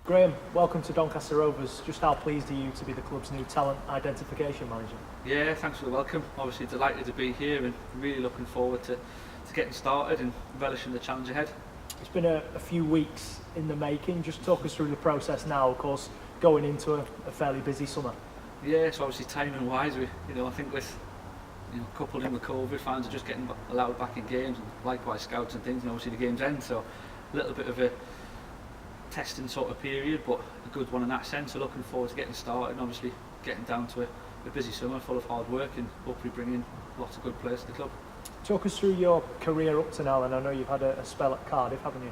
Graham, welcome to Doncaster Rovers. Just how pleased are you to be the club's new talent identification manager? Yeah, thanks for the welcome. Obviously delighted to be here and really looking forward to getting started and relishing the challenge ahead. It's been a few weeks in the making. Just talk us through the process now, of course, going into a fairly busy summer. Yeah, so obviously timing wise, I think with coupled in with COVID, fans are just getting allowed back in games, and likewise scouts and things, and obviously the games end, so a little bit of a testing sort of period, but a good one in that sense. So looking forward to getting started and obviously getting down to a busy summer full of hard work and hopefully bringing lots of good players to the club. Talk us through your career up to now, and I know you've had a spell at Cardiff, haven't you?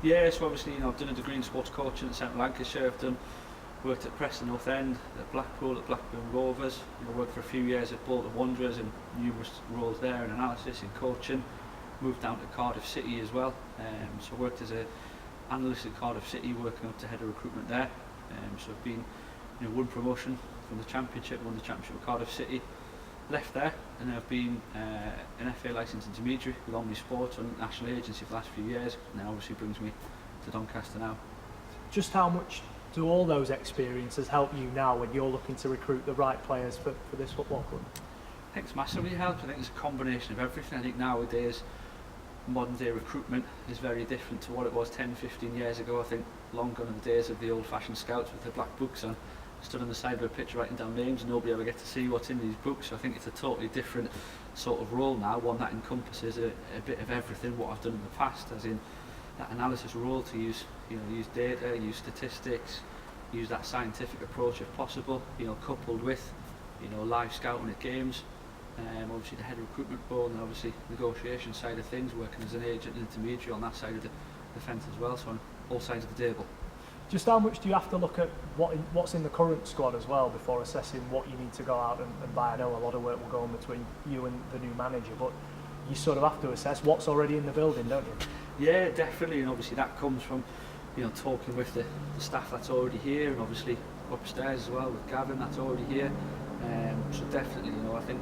Yeah, so obviously I've done a degree in sports coaching at Central Lancashire. I've worked at Preston North End, at Blackpool, at Blackburn Rovers. Worked for a few years at Bolton Wanderers and numerous roles there in analysis, in coaching. Moved down to Cardiff City as well. So worked as an analyst at Cardiff City, working up to head of recruitment there. So I've been, won promotion from the Championship, won the Championship with Cardiff City. Left there, and I've been an FA licensed intermediary with Omni Sports on national agency for the last few years, and then obviously brings me to Doncaster now. Just how much do all those experiences help you now when you're looking to recruit the right players for this football club? I think it's massively helped. I think it's a combination of everything. I think nowadays modern day recruitment is very different to what it was 10-15 years ago. I think long gone are the days of the old fashioned scouts with their black books on, stood on the side of a pitch writing down names and nobody ever get to see what's in these books. So I think it's a totally different sort of role now, one that encompasses a bit of everything what I've done in the past, as in that analysis role to use data, use statistics, use that scientific approach if possible, coupled with live scouting at games. Obviously the head recruitment role, and obviously negotiation side of things, working as an agent and intermediary on that side of the fence as well, so on all sides of the table. Just how much do you have to look at what's in the current squad as well before assessing what you need to go out and buy? I know a lot of work will go on between you and the new manager, but you sort of have to assess what's already in the building, don't you? Yeah, definitely, and obviously that comes from talking with the staff that's already here, and obviously upstairs as well with Gavin that's already here. So definitely, I think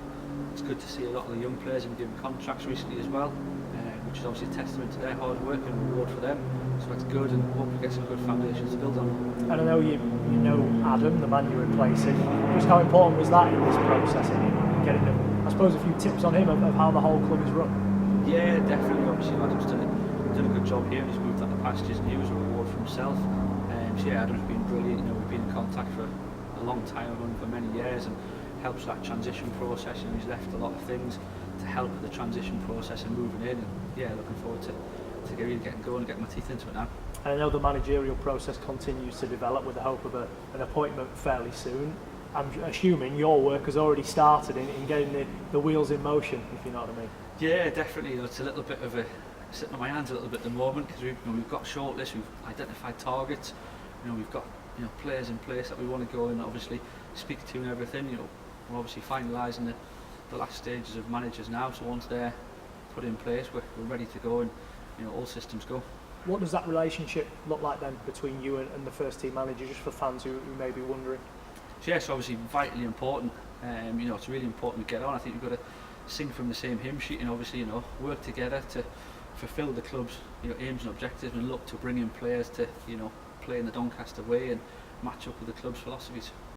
it's good to see a lot of the young players have been given contracts recently as well, which is obviously a testament to their hard work and reward for them. So that's good, and hopefully get some good foundations to build on. And I know you know Adam, the man you're replacing. Just how important was that in this process, in getting, I suppose, a few tips on him of how the whole club is run? Yeah, definitely. Obviously, Adam's done a good job here. He's moved on the pastures, and he was a reward for himself. So yeah, Adam's been brilliant. We've been in contact for a long time, for many years, and helps that transition process. He's left a lot of things to help with the transition process and moving in. And yeah, looking forward to really getting going and getting my teeth into it now. And I know the managerial process continues to develop with the hope of an appointment fairly soon. I'm assuming your work has already started in getting the wheels in motion, if you know what I mean. Yeah, definitely. It's a little bit of a sitting on my hands a little bit at the moment, because we've got shortlists, we've identified targets, we've got players in place that we want to go and obviously speak to and everything. We're obviously finalising the last stages of managers now, so once they're put in place, we're ready to go, and all systems go. What does that relationship look like then between you and the first team manager, just for fans who may be wondering? So yes, obviously vitally important. It's really important to get on. I think we've got to sing from the same hymn sheet, and obviously work together to fulfil the club's aims and objectives, and look to bring in players to play in the Doncaster way and match up with the club's philosophies.